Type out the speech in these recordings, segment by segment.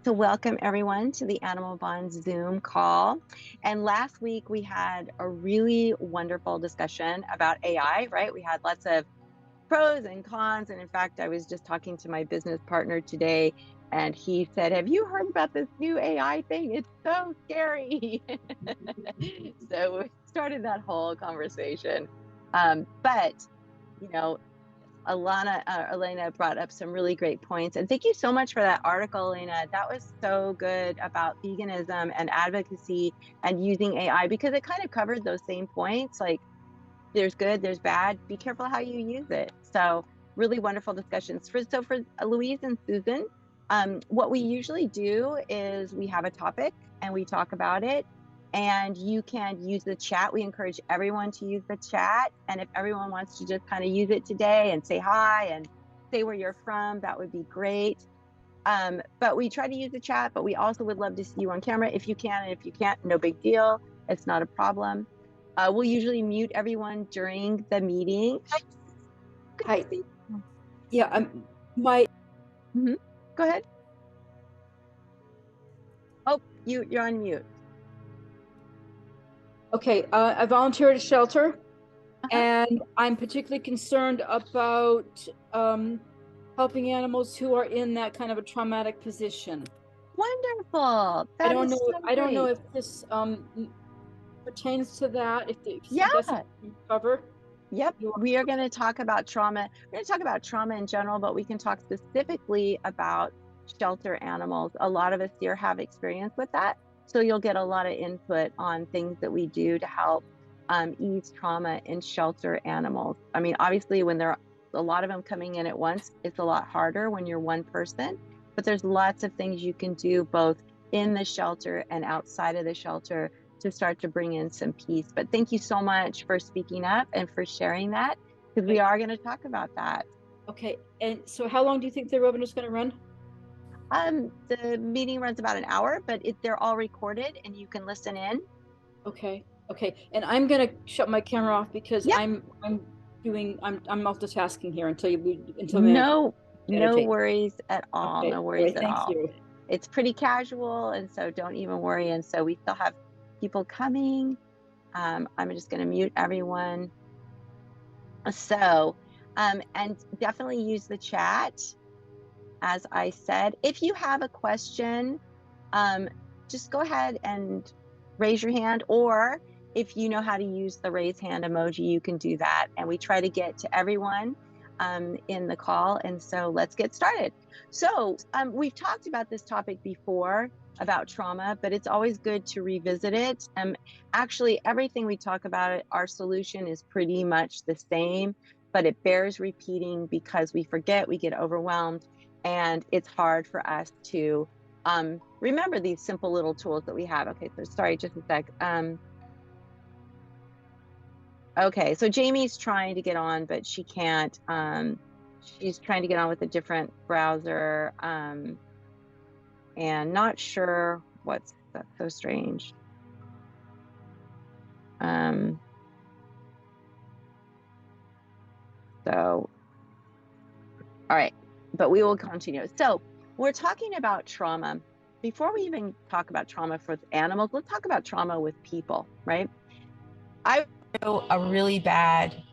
to welcome everyone to the Animal Bonds Zoom call. And last week we had a really wonderful discussion about AI, right? We had lots of pros and cons. And in fact, I was just talking to my business partner today, and he said, "Have you heard about this new AI thing? It's so scary." So we started that whole conversation. But, you know, Elena brought up some really great points. And thank you so much for that article, Elena. That was so good about veganism and advocacy and using AI, because it kind of covered those same points. Like, there's good, there's bad. Be careful how you use it. So really wonderful discussions. For Louise and Susan, what we usually do is we have a topic and we talk about it. And you can use the chat. We encourage everyone to use the chat. And if everyone wants to just kind of use it today and say hi and say where you're from, that would be great. But we try to use the chat, but we also would love to see you on camera if you can. And if you can't, no big deal. It's not a problem. We'll usually mute everyone during the meeting. Hi. Yeah, my. Go ahead. Oh, you're on mute. Okay, I volunteer at a shelter, and I'm particularly concerned about helping animals who are in that kind of a traumatic position. Wonderful. I don't know. I don't know if this pertains to that. If that's something you cover. Yep. We are going to talk about trauma. We're going to talk about trauma in general, but we can talk specifically about shelter animals. A lot of us here have experience with that. So you'll get a lot of input on things that we do to help ease trauma in shelter animals. I mean, obviously, when there are a lot of them coming in at once, it's a lot harder when you're one person. But there's lots of things you can do both in the shelter and outside of the shelter to start to bring in some peace. But thank you so much for speaking up and for sharing that, because we are going to talk about that. Okay. And so how long do you think the webinar is going to run? The meeting runs about an hour, but they're all recorded and you can listen in. Okay. And I'm going to shut my camera off because I'm multitasking here until no worries at all. Okay. No worries at all. Thank you. It's pretty casual, and so don't even worry. And so we still have people coming. I'm just going to mute everyone. So, and definitely use the chat. As I said, if you have a question, just go ahead and raise your hand, or if you know how to use the raise hand emoji, you can do that. And we try to get to everyone in the call. And so let's get started. So we've talked about this topic before about trauma, but it's always good to revisit it. Actually, everything we talk about, our solution is pretty much the same, but it bears repeating because we forget, we get overwhelmed, and it's hard for us to remember these simple little tools that we have. Okay, so sorry, just a sec. Okay, so Jamie's trying to get on, but she can't. She's trying to get on with a different browser, and not sure that's so strange. So, all right, but we will continue. So we're talking about trauma. Before we even talk about trauma for animals, let's talk about trauma with people, right? I know a really bad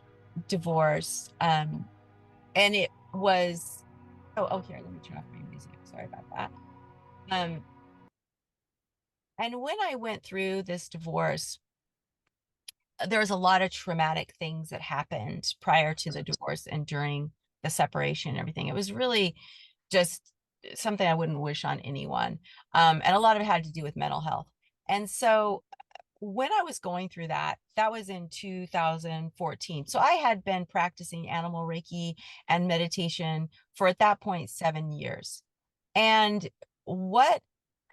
divorce, and it was, here, let me turn off my music. Sorry about that. And when I went through this divorce, there was a lot of traumatic things that happened prior to the divorce and during the separation and everything. It was really just something I wouldn't wish on anyone. And a lot of it had to do with mental health. And so when I was going through that was in 2014. So I had been practicing animal Reiki and meditation for, at that point, 7 years. And what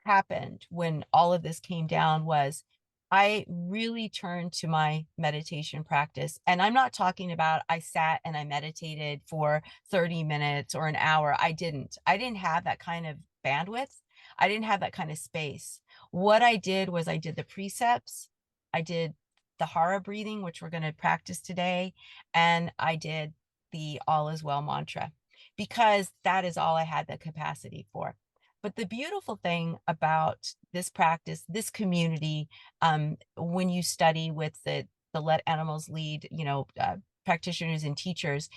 happened when all of this came down was I really turned to my meditation practice. And I'm not talking about I sat and I meditated for 30 minutes or an hour. I didn't have that kind of bandwidth. I didn't have that kind of space. What I did was I did the precepts. I did the hara breathing, which we're going to practice today. And I did the all is well mantra, because that is all I had the capacity for. But the beautiful thing about this practice, this community, when you study with the Let Animals Lead, practitioners and teachers,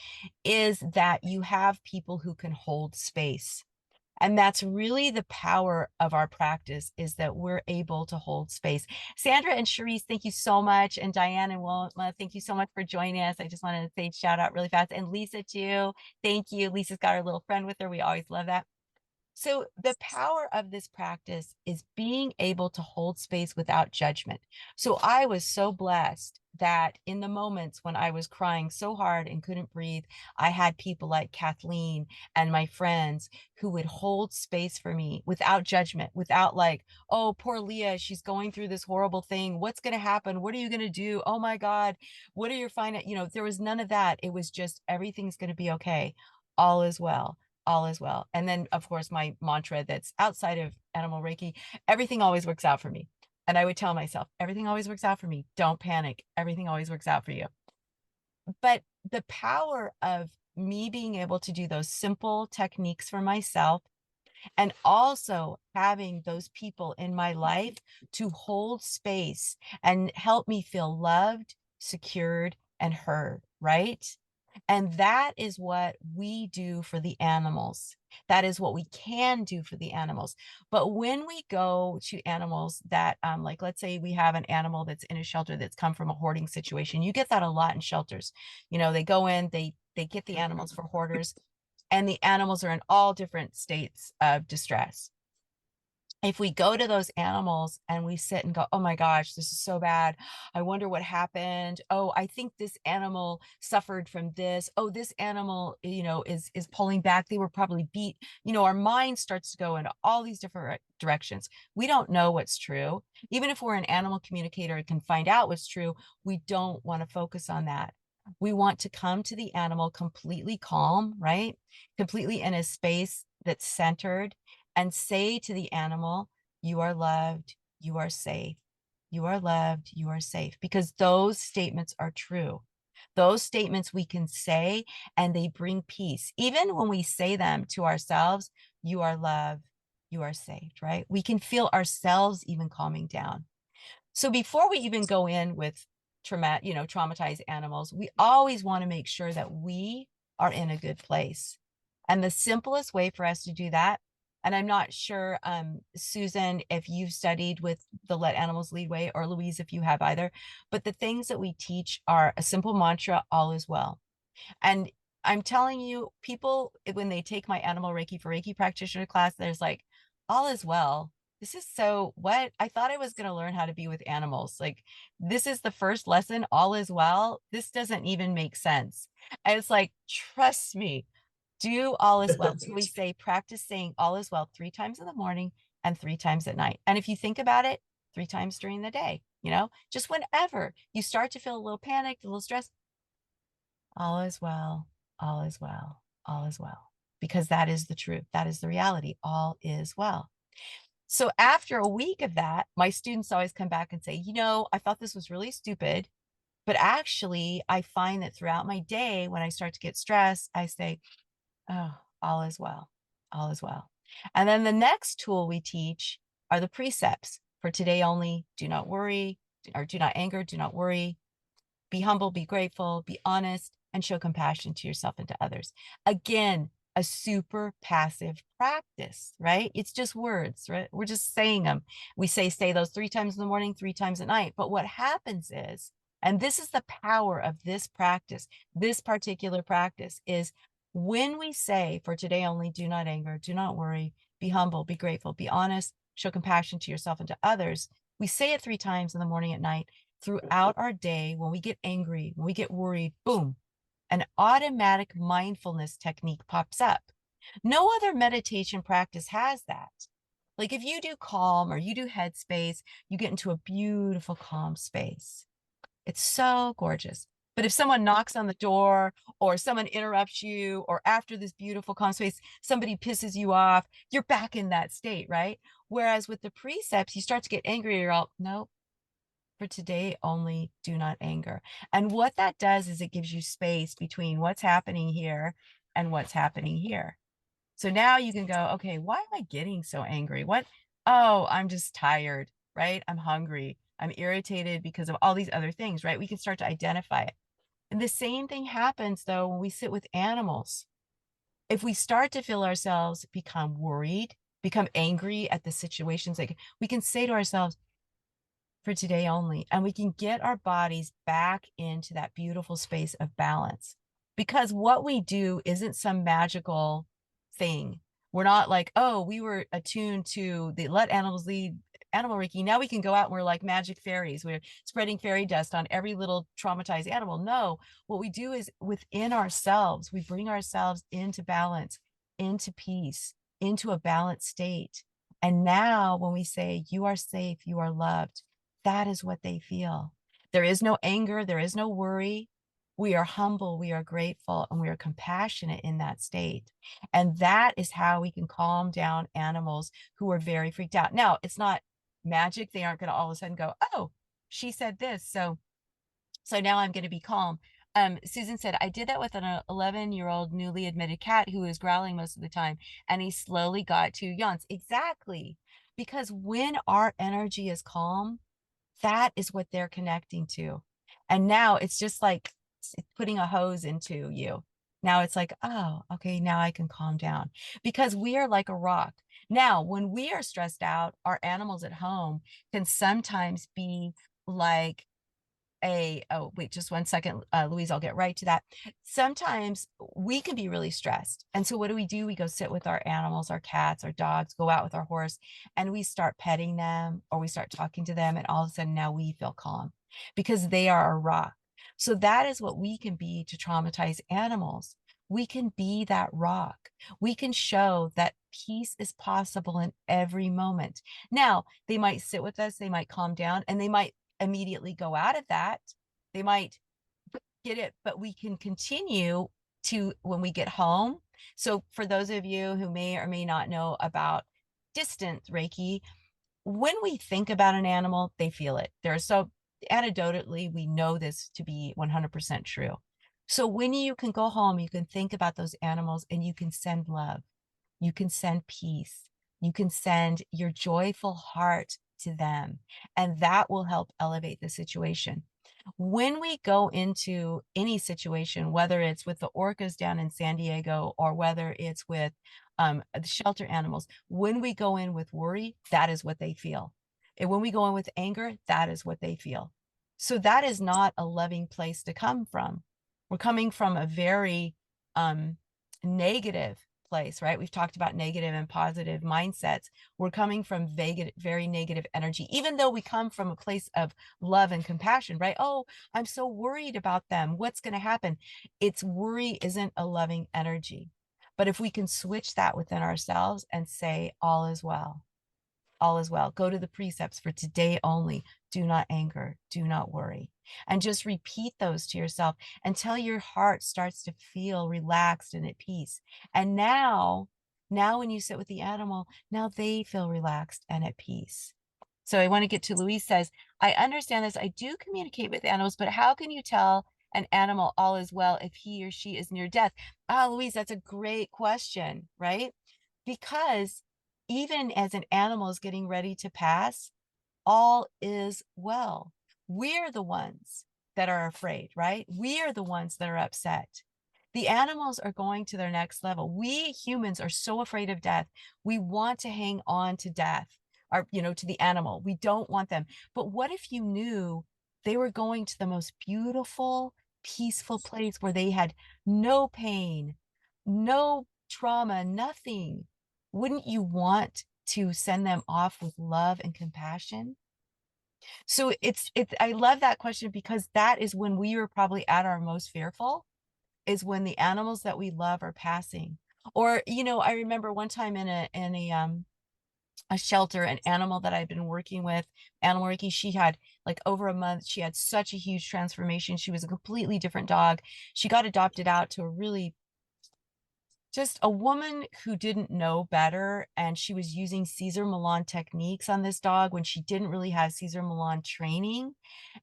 is that you have people who can hold space. And that's really the power of our practice, is that we're able to hold space. Sandra and Cherise, thank you so much. And Diane and Wilma, thank you so much for joining us. I just wanted to say shout out really fast. And Lisa too. Thank you. Lisa's got her little friend with her. We always love that. So the power of this practice is being able to hold space without judgment. So I was so blessed that in the moments when I was crying so hard and couldn't breathe, I had people like Kathleen and my friends who would hold space for me without judgment, without like, oh, poor Leah, she's going through this horrible thing. What's going to happen? What are you going to do? Oh my God, what are your final, there was none of that. It was just, everything's going to be okay. All is well, all is well. And then, of course, my mantra that's outside of animal Reiki, everything always works out for me. And I would tell myself, everything always works out for me. Don't panic. Everything always works out for you. But the power of me being able to do those simple techniques for myself, and also having those people in my life to hold space and help me feel loved, secured, and heard, right? And that is what we do for the animals. That is what we can do for the animals. But when we go to animals that, like, let's say we have an animal that's in a shelter that's come from a hoarding situation, you get that a lot in shelters. They go in, they get the animals for hoarders, and the animals are in all different states of distress. If we go to those animals and we sit and go, oh my gosh, this is so bad. I wonder what happened. Oh, I think this animal suffered from this. Oh, this animal, is pulling back. They were probably beat. Our mind starts to go into all these different directions. We don't know what's true. Even if we're an animal communicator and can find out what's true, we don't want to focus on that. We want to come to the animal completely calm, right? Completely in a space that's centered, and say to the animal, you are loved, you are safe, you are loved, you are safe, because those statements are true. Those statements we can say, and they bring peace. Even when we say them to ourselves, you are loved, you are safe, right? We can feel ourselves even calming down. So before we even go in with traumatized animals, we always want to make sure that we are in a good place. And the simplest way for us to do that, and I'm not sure, Susan, if you've studied with the Let Animals Lead Way, or Louise, if you have either, but the things that we teach are a simple mantra, all is well. And I'm telling you, people, when they take my animal Reiki for Reiki practitioner class, there's like, all is well. This is so what? I thought I was going to learn how to be with animals. Like, this is the first lesson, all is well. This doesn't even make sense. And it's like, trust me, do all is well. So we say, practice saying all is well 3 times in the morning and 3 times at night. And if you think about it, 3 times during the day, just whenever you start to feel a little panicked, a little stressed, all is well, all is well, all is well, because that is the truth. That is the reality. All is well. So after a week of that, my students always come back and say, I thought this was really stupid, but actually, I find that throughout my day, when I start to get stressed, I say, oh, all is well, all is well. And then the next tool we teach are the precepts for today only. Do not worry, or do not anger, do not worry, be humble, be grateful, be honest, and show compassion to yourself and to others. Again, a super passive practice, right? It's just words, right? We're just saying them. We say those 3 times in the morning, 3 times at night. But what happens is, and this is the power of this practice, this particular practice, is when we say, for today only, do not anger, do not worry, be humble, be grateful, be honest, show compassion to yourself and to others. We say it 3 times in the morning, at night. Throughout our day, when we get angry, when we get worried, boom, an automatic mindfulness technique pops up. No other meditation practice has that. Like if you do calm or you do headspace, you get into a beautiful calm space. It's so gorgeous. But if someone knocks on the door, or someone interrupts you, or after this beautiful calm space, somebody pisses you off, you're back in that state, right? Whereas with the precepts, you start to get angry, you're all, nope, for today only, do not anger. And what that does is it gives you space between what's happening here and what's happening here. So now you can go, okay, why am I getting so angry? What? Oh, I'm just tired, right? I'm hungry. I'm irritated because of all these other things, right? We can start to identify it. And the same thing happens though when we sit with animals. If we start to feel ourselves become worried, become angry at the situations, like we can say to ourselves, for today only, and we can get our bodies back into that beautiful space of balance. Because what we do isn't some magical thing. We're not like, oh, we were attuned to the let animals lead animal Reiki. Now we can go out and we're like magic fairies. We're spreading fairy dust on every little traumatized animal. No, what we do is within ourselves, we bring ourselves into balance, into peace, into a balanced state. And now when we say, you are safe, you are loved, that is what they feel. There is no anger, there is no worry. We are humble, we are grateful, and we are compassionate in that state. And that is how we can calm down animals who are very freaked out. Now, it's not magic. They aren't going to all of a sudden go, oh, she said this. So now I'm going to be calm. Susan said, I did that with an 11-year-old newly admitted cat who was growling most of the time, and he slowly got to yawns. Exactly. Because when our energy is calm, that is what they're connecting to. And now it's just like putting a hose into you. Now it's like, oh, okay, now I can calm down because we are like a rock. Now, when we are stressed out, our animals at home can sometimes be like oh wait just one second, Louise, I'll get right to that. Sometimes we can be really stressed, and so what do? We go sit with our animals, our cats, our dogs, go out with our horse, and we start petting them or we start talking to them, and all of a sudden now we feel calm because they are a rock. So that is what we can be to traumatize animals. We can be that rock. We can show that peace is possible in every moment. Now they might sit with us, they might calm down, and they might immediately go out of that. They might get it, but we can continue to when we get home. So for those of you who may or may not know about distant Reiki, when we think about an animal, they feel it. So anecdotally, we know this to be 100% true. So when you can go home, you can think about those animals and you can send love. You can send peace. You can send your joyful heart to them, and that will help elevate the situation. When we go into any situation, whether it's with the orcas down in San Diego or whether it's with the shelter animals, when we go in with worry, that is what they feel. And when we go in with anger, that is what they feel. So that is not a loving place to come from. We're coming from a very negative place, right? We've talked about negative and positive mindsets. We're coming from very negative energy, even though we come from a place of love and compassion, right? Oh, I'm so worried about them. What's going to happen? It's worry isn't a loving energy. But if we can switch that within ourselves and say, all is well, all is well. Go to the precepts for today only. Do not anger, do not worry. And just repeat those to yourself until your heart starts to feel relaxed and at peace. And now when you sit with the animal, now they feel relaxed and at peace. So I want to get to Louise says, I understand this. I do communicate with animals, but how can you tell an animal all is well if he or she is near death? Ah, Louise, that's a great question, right? Because even as an animal is getting ready to pass, all is well. We're the ones that are afraid, right? We are the ones that are upset. The animals are going to their next level. We humans are so afraid of death. We want to hang on to death or, to the animal. We don't want them. But what if you knew they were going to the most beautiful, peaceful place where they had no pain, no trauma, nothing? Wouldn't you want to send them off with love and compassion? So it's I love that question because that is when we were probably at our most fearful, is when the animals that we love are passing. Or, I remember one time in a shelter, an animal that I'd been working with, animal Reiki, she had like over a month, she had such a huge transformation. She was a completely different dog. She got adopted out to a really just a woman who didn't know better, and she was using Cesar Millan techniques on this dog when she didn't really have Cesar Millan training.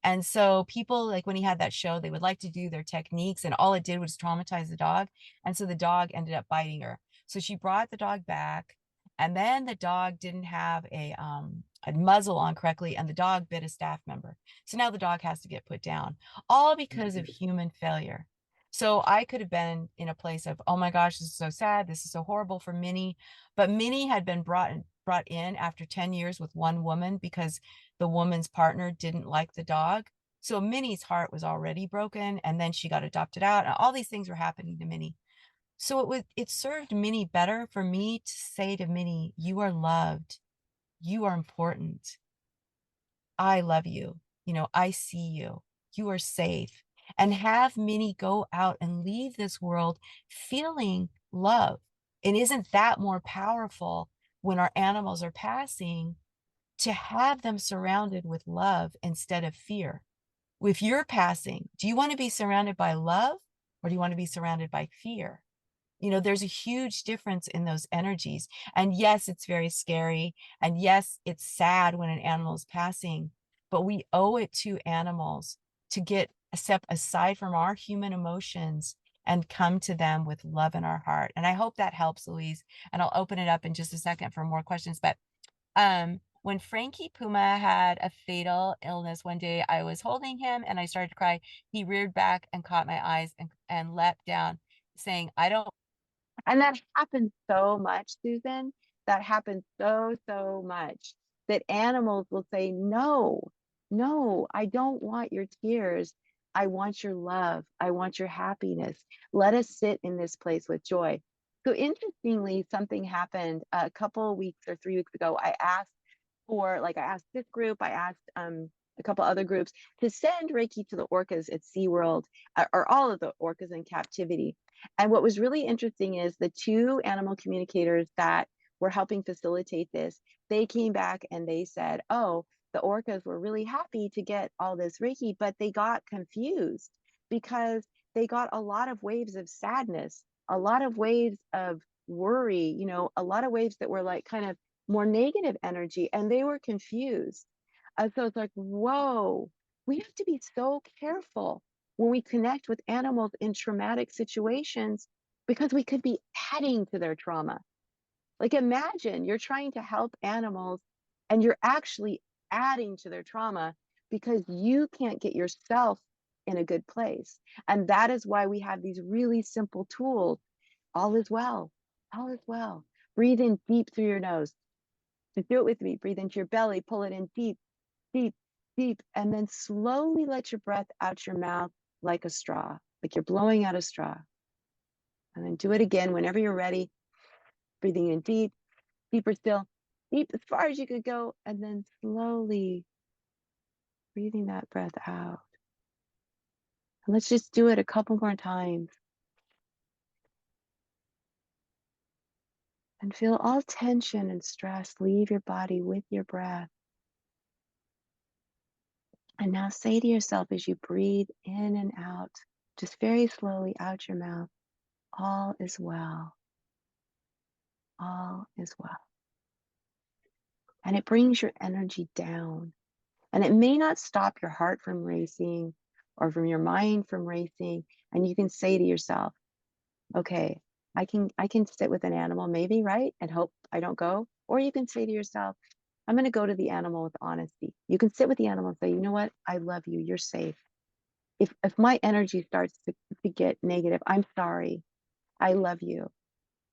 And so people, like when he had that show, they would like to do their techniques, and all it did was traumatize the dog. And so the dog ended up biting her. So she brought the dog back, and then the dog didn't have a muzzle on correctly, and the dog bit a staff member. So now the dog has to get put down, all because of human failure. So I could have been in a place of, oh my gosh, this is so sad. This is so horrible for Minnie. But Minnie had been brought in after 10 years with one woman because the woman's partner didn't like the dog. So Minnie's heart was already broken, and then she got adopted out, and all these things were happening to Minnie. So it served Minnie better for me to say to Minnie, you are loved, you are important, I love you, I see you, you are safe, and have Minnie go out and leave this world feeling love. And isn't that more powerful when our animals are passing, to have them surrounded with love instead of fear? If you're passing, do you want to be surrounded by love, or do you want to be surrounded by fear? There's a huge difference in those energies. And yes, it's very scary. And yes, it's sad when an animal is passing, but we owe it to animals to get a step aside from our human emotions and come to them with love in our heart. And I hope that helps, Louise. And I'll open it up in just a second for more questions. But when Frankie Puma had a fatal illness one day, I was holding him and I started to cry. He reared back and caught my eyes and leapt down, saying, I don't. And that happens so much, Susan. That happens so, so much that animals will say, no, no, I don't want your tears. I want your love. I want your happiness. Let us sit in this place with joy. So interestingly, something happened a couple of weeks or 3 weeks ago. I asked this group, I asked a couple other groups to send Reiki to the orcas at SeaWorld, or all of the orcas in captivity. And what was really interesting is the two animal communicators that were helping facilitate this, they came back and they said, oh, the orcas were really happy to get all this Reiki, but they got confused because they got a lot of waves of sadness, a lot of waves of worry, a lot of waves that were like kind of more negative energy, and they were confused. So it's like, whoa, we have to be so careful when we connect with animals in traumatic situations, because we could be adding to their trauma. Like, imagine you're trying to help animals and you're actually adding to their trauma because you can't get yourself in a good place. And that is why we have these really simple tools. All is well. All is well. Breathe in deep through your nose. Just do it with me. Breathe into your belly, pull it in deep, deep, deep, and then slowly let your breath out your mouth like a straw, like you're blowing out a straw. And then do it again whenever you're ready. Breathing in deep, deeper still, deep as far as you could go, and then slowly breathing that breath out. And let's just do it a couple more times. And feel all tension and stress leave your body with your breath. And now say to yourself as you breathe in and out, just very slowly out your mouth, all is well. All is well. And it brings your energy down. And it may not stop your heart from racing or from your mind from racing. And you can say to yourself, okay, I can sit with an animal maybe, right? And hope I don't go. Or you can say to yourself, I'm going to go to the animal with honesty. You can sit with the animal and say, you know what? I love you. You're safe. If my energy starts to get negative, I'm sorry. I love you.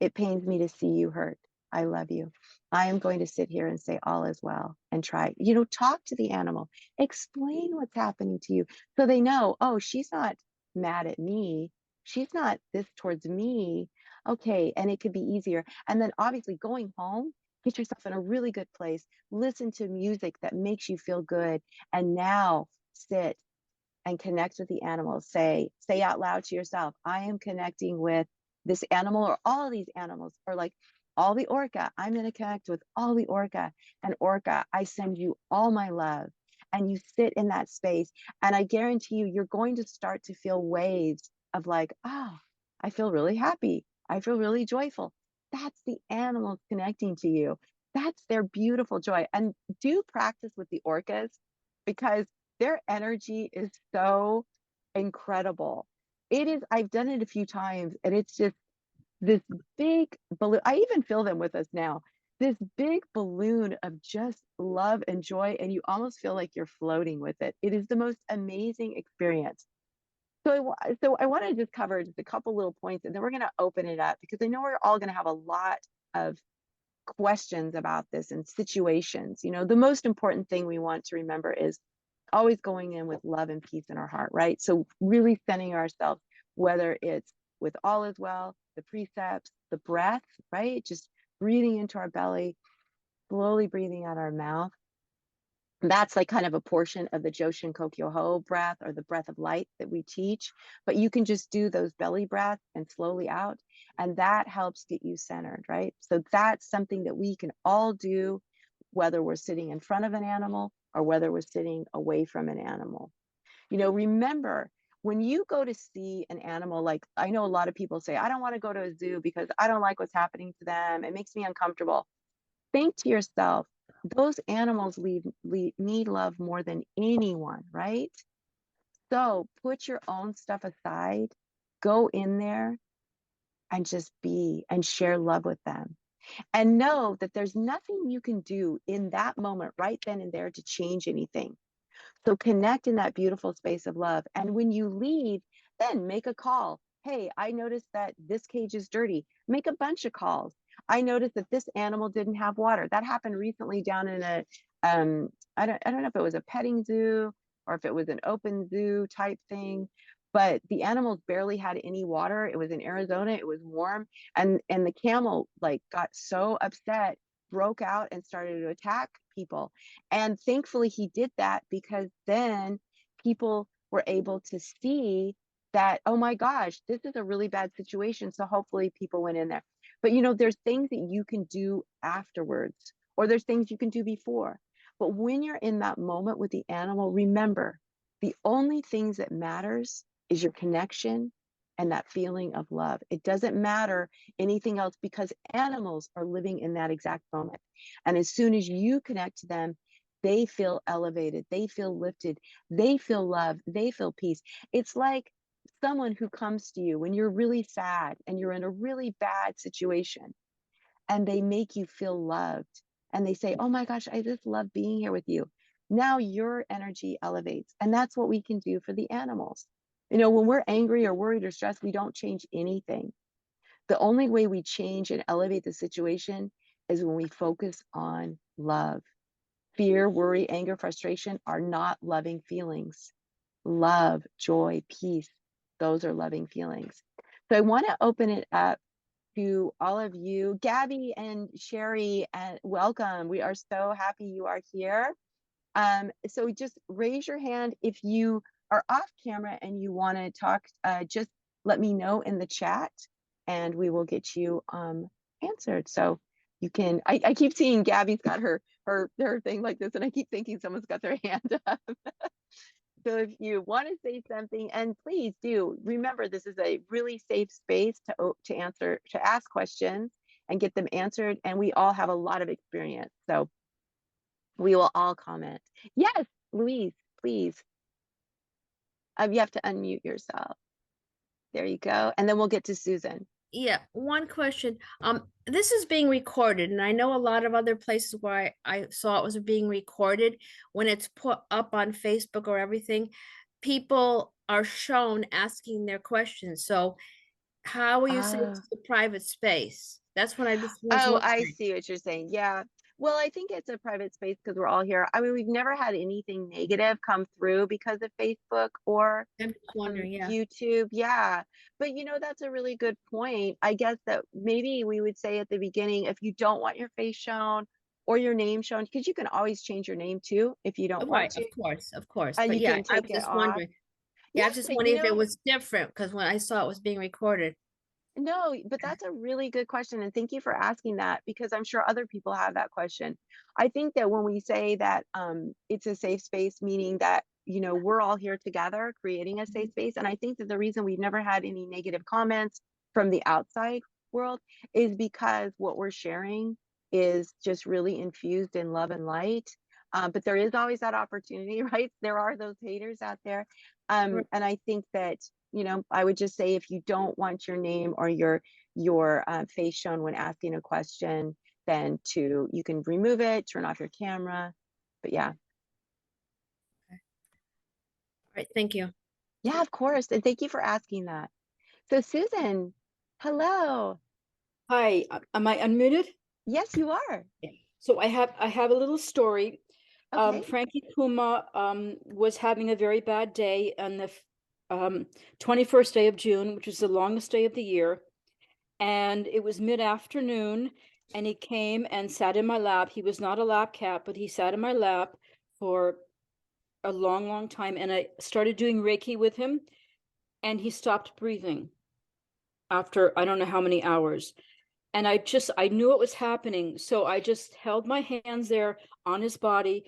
It pains me to see you hurt. I love you. I am going to sit here and say all is well and try, talk to the animal, explain what's happening to you so they know, oh, she's not mad at me. She's not this towards me. Okay. And it could be easier. And then obviously going home, get yourself in a really good place, listen to music that makes you feel good. And now sit and connect with the animals. Say out loud to yourself, I am connecting with this animal or all of these animals, or like all the orca. I'm going to connect with all the orca. And orca, I send you all my love. And you sit in that space. And I guarantee you, you're going to start to feel waves of like, oh, I feel really happy. I feel really joyful. That's the animals connecting to you. That's their beautiful joy. And do practice with the orcas, because their energy is so incredible. It is, I've done it a few times, and it's just, this big balloon. I even feel them with us now. This big balloon of just love and joy, and you almost feel like you're floating with it. It is the most amazing experience. So I want to just cover just a couple little points, and then we're going to open it up because I know we're all going to have a lot of questions about this and situations. You know, the most important thing we want to remember is always going in with love and peace in our heart, right? So really centering ourselves, whether it's with all is well, the precepts, the breath, right? Just breathing into our belly, slowly breathing out our mouth. That's like kind of a portion of the Joshin Kokyo Ho breath or the breath of light that we teach. But you can just do those belly breaths and slowly out. And that helps get you centered, right? So that's something that we can all do, whether we're sitting in front of an animal or whether we're sitting away from an animal. You know, remember when you go to see an animal, like I know a lot of people say, I don't want to go to a zoo because I don't like what's happening to them. It makes me uncomfortable. Think to yourself, those animals need love more than anyone, right? So put your own stuff aside, go in there and just be and share love with them. And know that there's nothing you can do in that moment, right then and there, to change anything. So connect in that beautiful space of love. And when you leave, then make a call. Hey, I noticed that this cage is dirty. Make a bunch of calls. I noticed that this animal didn't have water. That happened recently down in a I don't know if it was a petting zoo or if it was an open zoo type thing, but the animals barely had any water. It was in Arizona, it was warm, and the camel like got so upset, broke out and started to attack people. And thankfully, he did that because then people were able to see that, oh my gosh, this is a really bad situation. So hopefully people went in there. But you know, there's things that you can do afterwards, or there's things you can do before. But when you're in that moment with the animal, remember the only things that matters is your connection and that feeling of love. It doesn't matter anything else because animals are living in that exact moment. And as soon as you connect to them, they feel elevated, they feel lifted, they feel love, they feel peace. It's like someone who comes to you when you're really sad and you're in a really bad situation and they make you feel loved and they say, oh my gosh, I just love being here with you. Now your energy elevates. And that's what we can do for the animals. You know, when we're angry or worried or stressed, we don't change anything. The only way we change and elevate the situation is when we focus on love. Fear, worry, anger, frustration are not loving feelings. Love, joy, peace, those are loving feelings. So I want to open it up to all of you. Gabby and Sherry, welcome. We are so happy you are here. So just raise your hand if you are off camera and you want to talk. Just let me know in the chat, and we will get you answered. So you can. I keep seeing Gabby's got her thing like this, and I keep thinking someone's got their hand up. So if you want to say something, and please do remember, this is a really safe space to ask questions and get them answered. And we all have a lot of experience, so we will all comment. Yes, Louise, please. You have to unmute yourself. There you go, and then we'll get to Susan. Yeah, one question. This is being recorded, and I know a lot of other places where I saw it was being recorded. When it's put up on Facebook or everything, people are shown asking their questions. So how will you say it's a private space? That's what I just was Oh, I wondering. see what you're saying. Yeah. Well, I think it's a private space because we're all here. I mean, we've never had anything negative come through because of Facebook or I'm just wondering, yeah. YouTube. Yeah. But you know, that's a really good point. I guess that maybe we would say at the beginning, if you don't want your face shown or your name shown, because you can always change your name too if you don't want Right, to, of course. and But you yeah, can I take was it just off. wondering. Yeah, I Yeah, was just but wondering if it was different because when I saw it was being recorded. no, but that's a really good question. And thank you for asking that because I'm sure other people have that question. I think that when we say that it's a safe space, meaning that, you know, we're all here together creating a safe space. And I think that the reason we've never had any negative comments from the outside world is because what we're sharing is just really infused in love and light. But there is always that opportunity, right? There are those haters out there. Right. And I think that, you know, I would just say if you don't want your name or your your face shown when asking a question, then you can remove it, turn off your camera. But yeah. All right, thank you. Yeah, of course. And thank you for asking that. So Susan, hello. Hi, am I unmuted? Yes, you are. So I have a little story. Okay. Frankie Puma was having a very bad day on the 21st day of June, which is the longest day of the year. And it was mid-afternoon, and he came and sat in my lap. He was not a lap cat, but he sat in my lap for a long, long time. And I started doing Reiki with him, and he stopped breathing after I don't know how many hours. And I knew what was happening. So I just held my hands there on his body,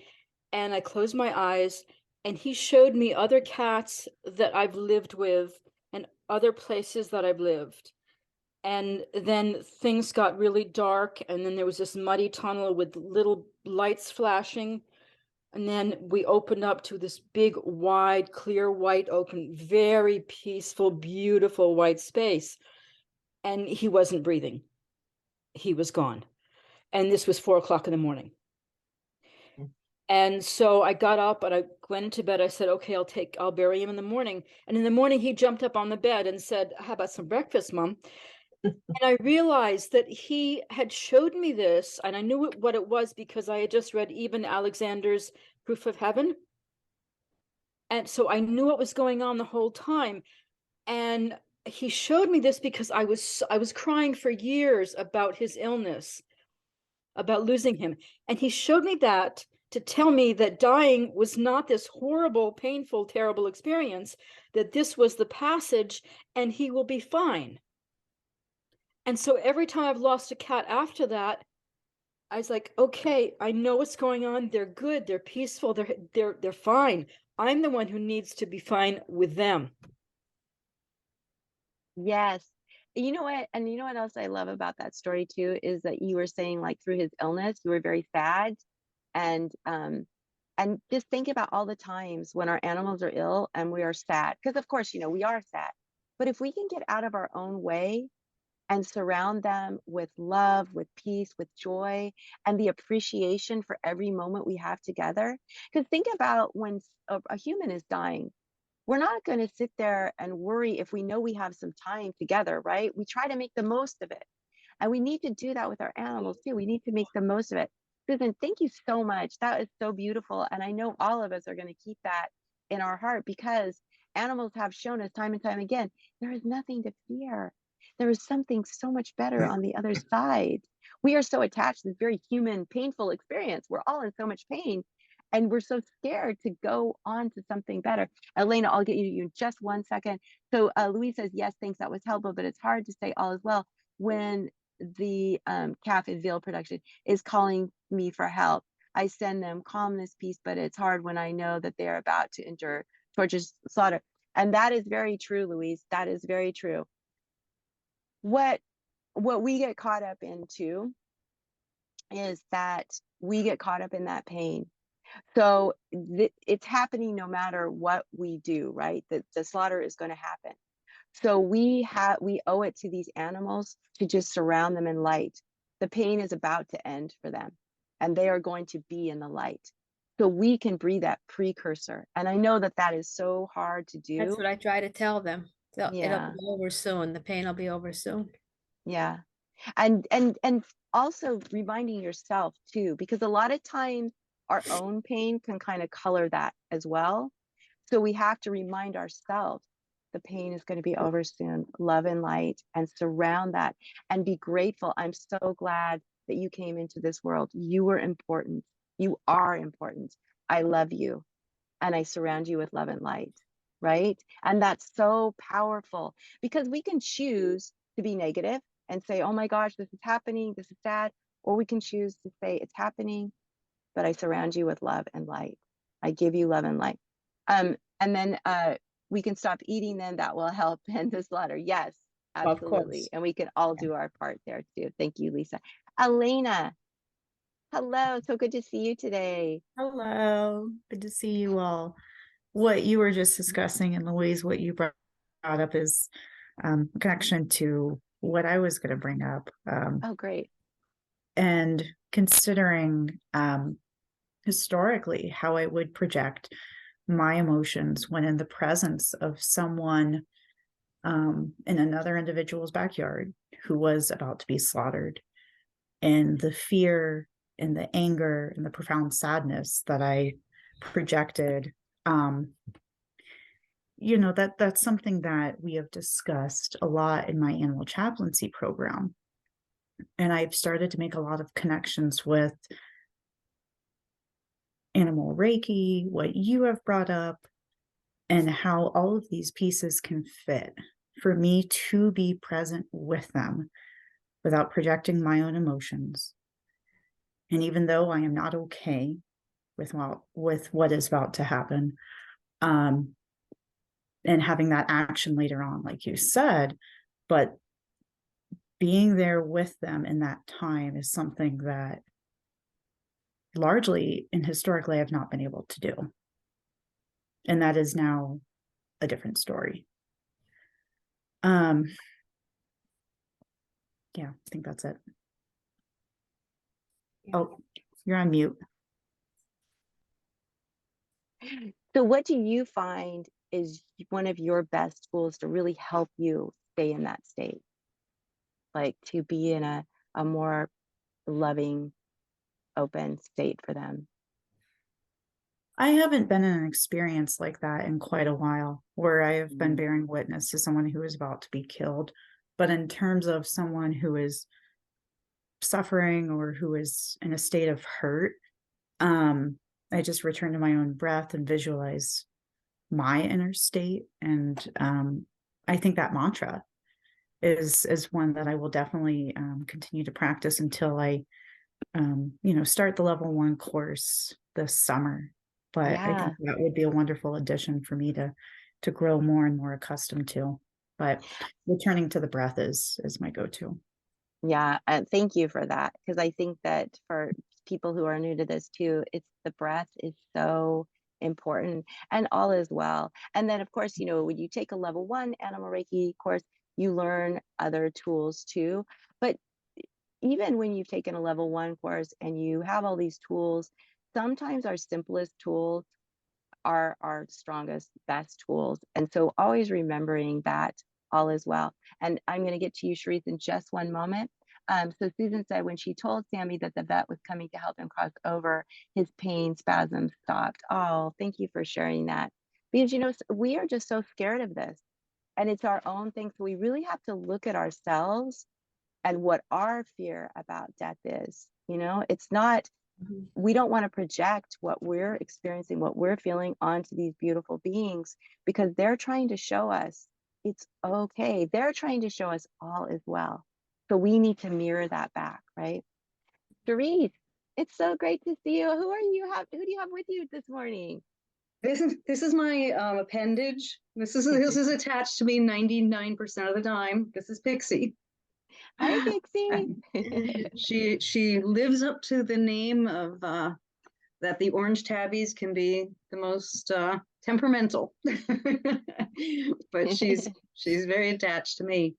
and I closed my eyes, and he showed me other cats that I've lived with and other places that I've lived. And then things got really dark, and then there was this muddy tunnel with little lights flashing. And then we opened up to this big, wide, clear, white, open, very peaceful, beautiful white space. And he wasn't breathing. He was gone. And this was 4 o'clock in the morning. And so I got up and I went into bed. I said, okay, I'll bury him in the morning. And in the morning, he jumped up on the bed and said, how about some breakfast, Mom? And I realized that he had showed me this, and I knew what it was because I had just read Eben Alexander's Proof of Heaven. And so I knew what was going on the whole time. And he showed me this because I was crying for years about his illness, about losing him. And he showed me that to tell me that dying was not this horrible, painful, terrible experience, that this was the passage and he will be fine. And so every time I've lost a cat after that, I was like, okay, I know what's going on. They're good. They're peaceful. They're fine. I'm the one who needs to be fine with them. Yes. You know what? And you know what else I love about that story too is that you were saying like through his illness, you were very sad. And just think about all the times when our animals are ill and we are sad. Because of course, we are sad. But if we can get out of our own way and surround them with love, with peace, with joy, and the appreciation for every moment we have together. Because think about when a human is dying, we're not going to sit there and worry if we know we have some time together, right? We try to make the most of it. And we need to do that with our animals too. We need to make the most of it. Susan, thank you so much. That is so beautiful. And I know all of us are going to keep that in our heart because animals have shown us time and time again, there is nothing to fear. There is something so much better on the other side. We are so attached to this very human, painful experience. We're all in so much pain and we're so scared to go on to something better. Elena, I'll get you in just 1 second. So Louise says, yes, thanks, that was helpful, but it's hard to say all is well when the calf in veal production is calling me for help. I send them calmness, peace, but it's hard when I know that they're about to endure torturous slaughter. And that is very true, Louise. That is very true. What we get caught up into is that we get caught up in that pain. So it's happening no matter what we do, right? The slaughter is going to happen. So we owe it to these animals to just surround them in light. The pain is about to end for them, and they are going to be in the light. So we can be that precursor. And I know that that is so hard to do. That's what I try to tell them. It'll Yeah. be over soon. The pain will be over soon. Yeah. And also reminding yourself too, because a lot of times our own pain can kind of color that as well. So we have to remind ourselves the pain is going to be over soon. Love and light, and surround that and be grateful. I'm so glad that you came into this world. You were important. You are important. I love you. And I surround you with love and light. Right. And that's so powerful because we can choose to be negative and say, oh my gosh, this is happening. This is sad. Or we can choose to say, it's happening, but I surround you with love and light. I give you love and light. And then we can stop eating, then that will help end the slaughter. Yes, absolutely. And we can all do our part there too. Thank you, Lisa. Elena, hello. So good to see you today. Hello, good to see you all. What you were just discussing, and Louise, what you brought up is a connection to what I was going to bring up. Oh, great. And considering historically how I would project my emotions when in the presence of someone in another individual's backyard who was about to be slaughtered, and the fear and the anger and the profound sadness that I projected. That's something that we have discussed a lot in my animal chaplaincy program. And I've started to make a lot of connections with animal Reiki, what you have brought up, and how all of these pieces can fit for me to be present with them without projecting my own emotions. And even though I am not okay with what is about to happen, and having that action later on, like you said, but being there with them in that time is something that largely and historically I've not been able to do. And that is now a different story. Yeah, I think that's it. Oh, you're on mute. So what do you find is one of your best tools to really help you stay in that state? Like to be in a more loving, open state for them? I haven't been in an experience like that in quite a while, where I have been bearing witness to someone who is about to be killed. But in terms of someone who is suffering or who is in a state of hurt, I just return to my own breath and visualize my inner state. And I think that mantra is one that I will definitely continue to practice until I start the level 1 course this summer. But I Yeah. think that would be a wonderful addition for me to grow more and more accustomed to. But returning to the breath is my go-to. Yeah, thank you for that, because I think that for people who are new to this too, it's the breath is so important, and all is well. And then, of course, when you take a level 1 animal Reiki course, you learn other tools too. But even when you've taken a level 1 course and you have all these tools, sometimes our simplest tools are our strongest, best tools. And so always remembering that all is well. And I'm going to get to you, Sharice, in just one moment. So Susan said when she told Sammy that the vet was coming to help him cross over, his pain spasms stopped. Oh, thank you for sharing that. Because, we are just so scared of this. And it's our own thing. So we really have to look at ourselves and what our fear about death is. It's not, we don't want to project what we're experiencing, what we're feeling onto these beautiful beings, because they're trying to show us it's okay. They're trying to show us all is well. So we need to mirror that back, right? Therese, it's so great to see you. Who do you have with you this morning? This is my appendage. This is attached to me 99% of the time. This is Pixie. Hi, Pixie. She lives up to the name of that the orange tabbies can be the most temperamental, but she's very attached to me.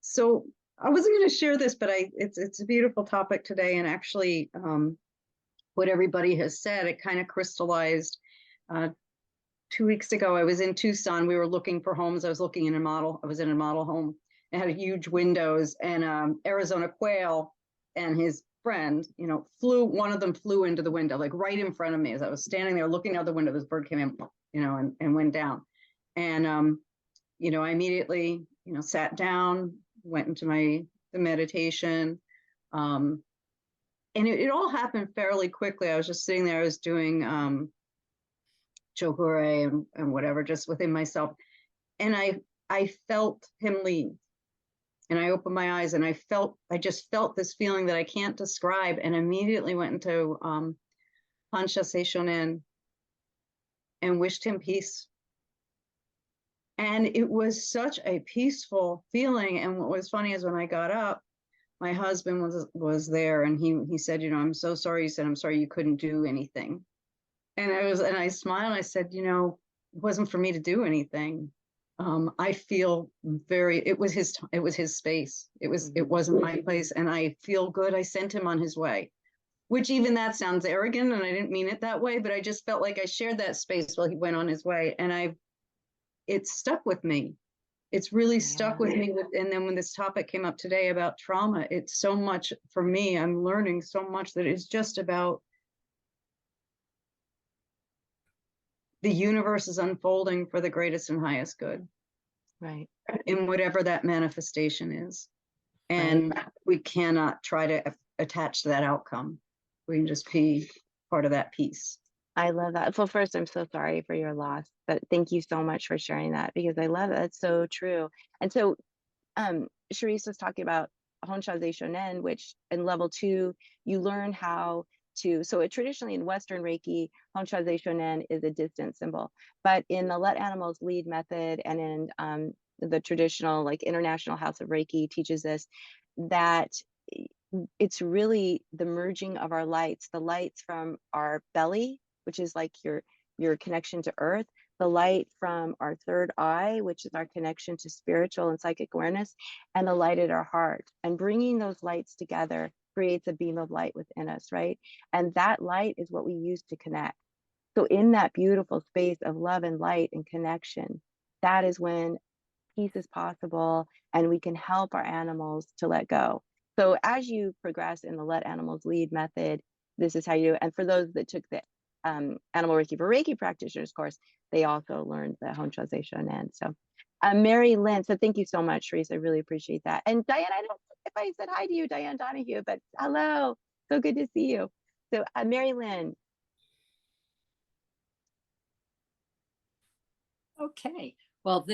So I wasn't going to share this, but it's a beautiful topic today, and actually, what everybody has said, it kind of crystallized. 2 weeks ago, I was in Tucson. We were looking for homes. I was in a model home. It had huge windows, and Arizona quail and his friend, one of them flew into the window, like right in front of me. As I was standing there looking out the window, this bird came in, and went down. And, I immediately, sat down, went into the meditation. And it all happened fairly quickly. I was just sitting there. I was doing Chokure and whatever, just within myself. And I felt him leave. And I opened my eyes and I just felt this feeling that I can't describe, and immediately went into Hansha Seishonen and wished him peace. And it was such a peaceful feeling. And what was funny is when I got up, my husband was there, and he said, I'm so sorry. He said, I'm sorry you couldn't do anything. And I smiled and I said, it wasn't for me to do anything. I feel it was his space. It wasn't my place. And I feel good. I sent him on his way, which even that sounds arrogant. And I didn't mean it that way, but I just felt like I shared that space while he went on his way. And it's stuck with me. It's really stuck with me. And then when this topic came up today about trauma, it's so much for me. I'm learning so much that it's just about the universe is unfolding for the greatest and highest good. Right. In whatever that manifestation is. And we cannot try to attach to that outcome. We can just be part of that piece. I love that. Well, first, I'm so sorry for your loss, but thank you so much for sharing that, because I love it. It's so true. And so Charisse was talking about Honshaze Shonen, which in level 2, you learn how to, so traditionally in Western Reiki, Honshaze Shonen is a distance symbol, but in the Let Animals Lead method and in the traditional, like International House of Reiki teaches this, that it's really the merging of our lights, the lights from our belly, which is like your connection to earth, the light from our third eye, which is our connection to spiritual and psychic awareness, and the light at our heart. And bringing those lights together creates a beam of light within us, right? And that light is what we use to connect. So in that beautiful space of love and light and connection, that is when peace is possible and we can help our animals to let go. So as you progress in the Let Animals Lead method, this is how you do it. And for those that took the Animal Reiki for Reiki practitioners course, they also learned the Honshaze Shonen. So Mary Lynn, so thank you so much, Reese. I really appreciate that. And Diane, I don't know if I said hi to you, Diane Donahue, but hello, so good to see you. So Mary Lynn. Okay, well,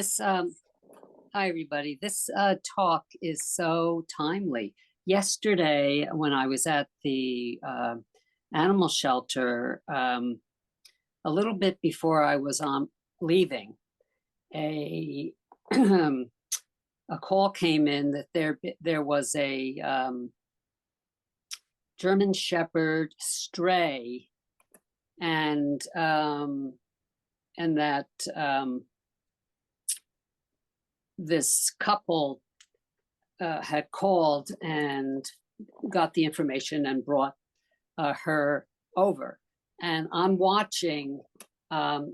hi everybody. This talk is so timely. Yesterday, when I was at the animal shelter, a little bit before I was leaving, a a call came in that there was a German Shepherd stray, and that this couple had called and got the information and brought her over. And I'm watching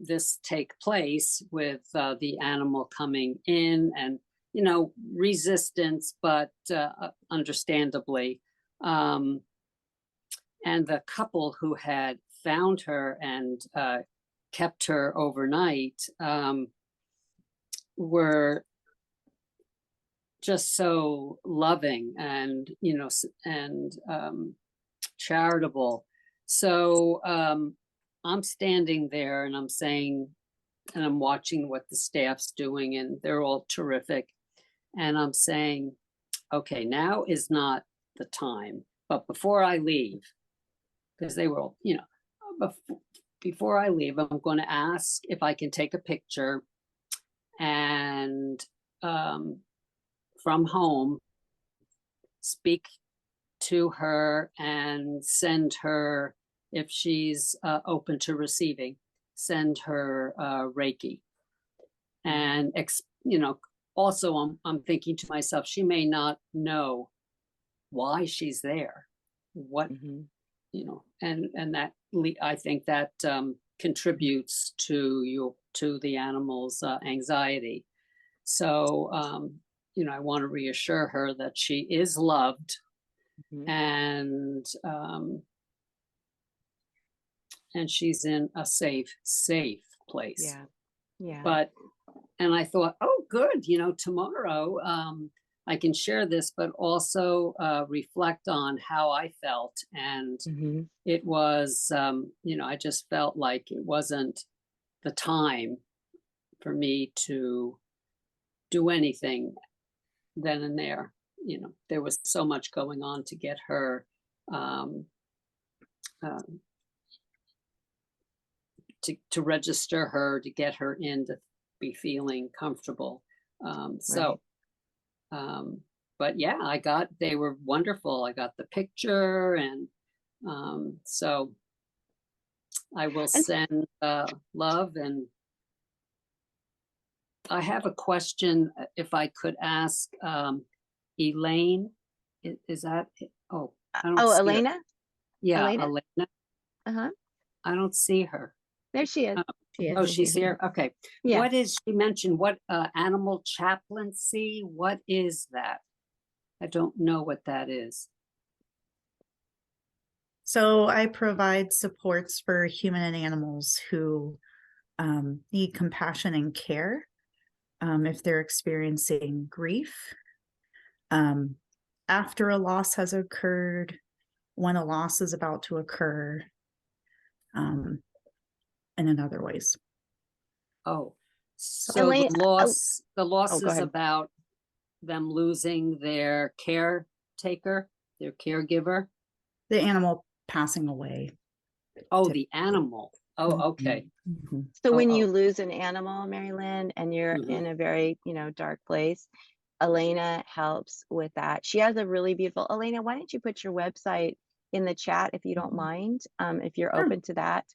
this take place with the animal coming in and, resistance, but understandably. And the couple who had found her and kept her overnight were just so loving and charitable. So I'm standing there and I'm saying, and I'm watching what the staff's doing, and they're all terrific. And I'm saying, okay, now is not the time, but before I leave, because they were all, before I leave, I'm going to ask if I can take a picture and from home, speak to her and send her, if she's open to receiving, send her Reiki. And, also I'm thinking to myself, she may not know why she's there, what, and that I think that contributes to the animal's anxiety. So, I want to reassure her that she is loved, and she's in a safe place. Yeah. And I thought, oh, good, tomorrow I can share this, but also reflect on how I felt. And it was, I just felt like it wasn't the time for me to do anything then and there. There was so much going on to get her to register her, to get her in, to be feeling comfortable. But yeah, they were wonderful. I got the picture, and so I will send love and I have a question, if I could ask Elaine. Is that, oh, I don't Oh, see her. Elena? Yeah, Elena? Elena. Uh-huh. I don't see her. There she is. Oh, she's here. Okay. Yeah. What is, she mentioned what animal chaplaincy? What is that? I don't know what that is. So I provide supports for human and animals who need compassion and care if they're experiencing grief, after a loss has occurred, when a loss is about to occur, and in other ways. Oh, so Elaine, the loss go is ahead. about them losing their caretaker, their caregiver. The animal passing away. Oh, the animal. Oh, okay. Mhm. So when Oh, you oh. lose an animal, Mary Lynn, and you're Mhm. in a very, dark place, Elena helps with that. She has a really beautiful, Elena, why don't you put your website in the chat if you don't mind, if you're Sure. open to that.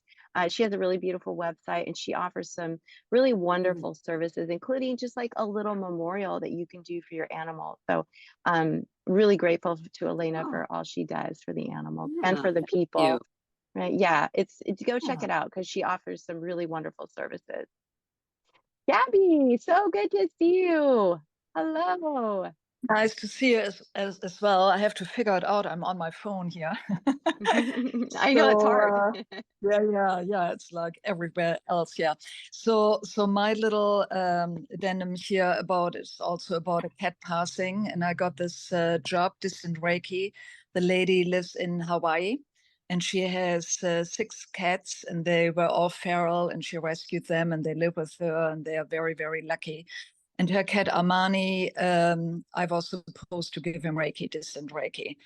She has a really beautiful website and she offers some really wonderful services, including just like a little memorial that you can do for your animal. So really grateful to Elena Oh, for all she does for the animals and yeah, for the thank people. you. Right. Yeah, it's go check Yeah. it out because she offers some really wonderful services. Gabby, so good to see you. Hello. Nice to see you as well. I have to figure it out. I'm on my phone here. I know it's hard. Yeah. It's like everywhere else. Yeah. So my little addendum here about is also about a cat passing, and I got this job, distant Reiki. The lady lives in Hawaii, and she has 6 cats, and they were all feral, and she rescued them, and they live with her, and they are very, very lucky. And her cat Armani, I was supposed to give him Reiki, distant Reiki.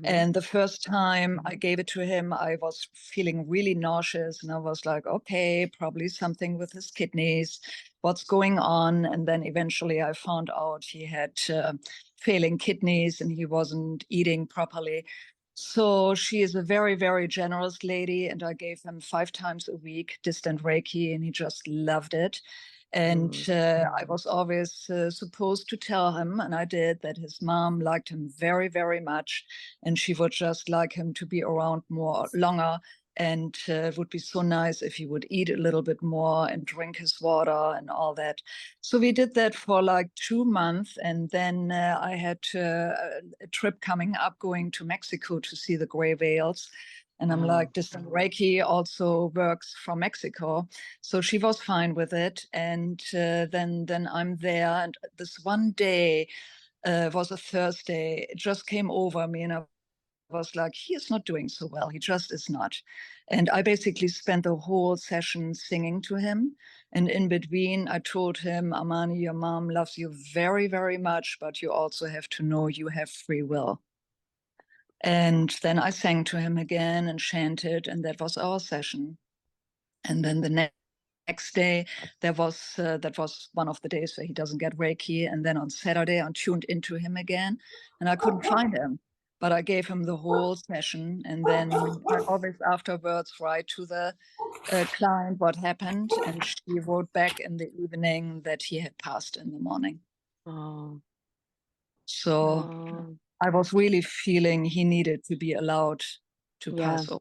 And the first time I gave it to him, I was feeling really nauseous. And I was like, okay, probably something with his kidneys. What's going on? And then eventually I found out he had failing kidneys and he wasn't eating properly. So she is a very, very generous lady. And I gave him 5 times a week distant Reiki, and he just loved it. And I was always supposed to tell him, and I did, that his mom liked him very, very much, and she would just like him to be around more longer. And it would be so nice if he would eat a little bit more and drink his water and all that. So we did that for like 2 months, and then I had a trip coming up going to Mexico to see the gray whales. And I'm like, distant Reiki also works from Mexico. So she was fine with it. And then I'm there. And this one day was a Thursday. It just came over me, and I was like, he is not doing so well. He just is not. And I basically spent the whole session singing to him. And in between, I told him, Armani, your mom loves you very, very much, but you also have to know you have free will. And then I sang to him again and chanted, and that was our session. And then the next day, that was one of the days where he doesn't get Reiki. And then on Saturday, I tuned into him again, and I couldn't find him. But I gave him the whole session, and then I always afterwards write to the client what happened, and she wrote back in the evening that he had passed in the morning. Oh. So Oh. I was really feeling he needed to be allowed to Yeah. pass over.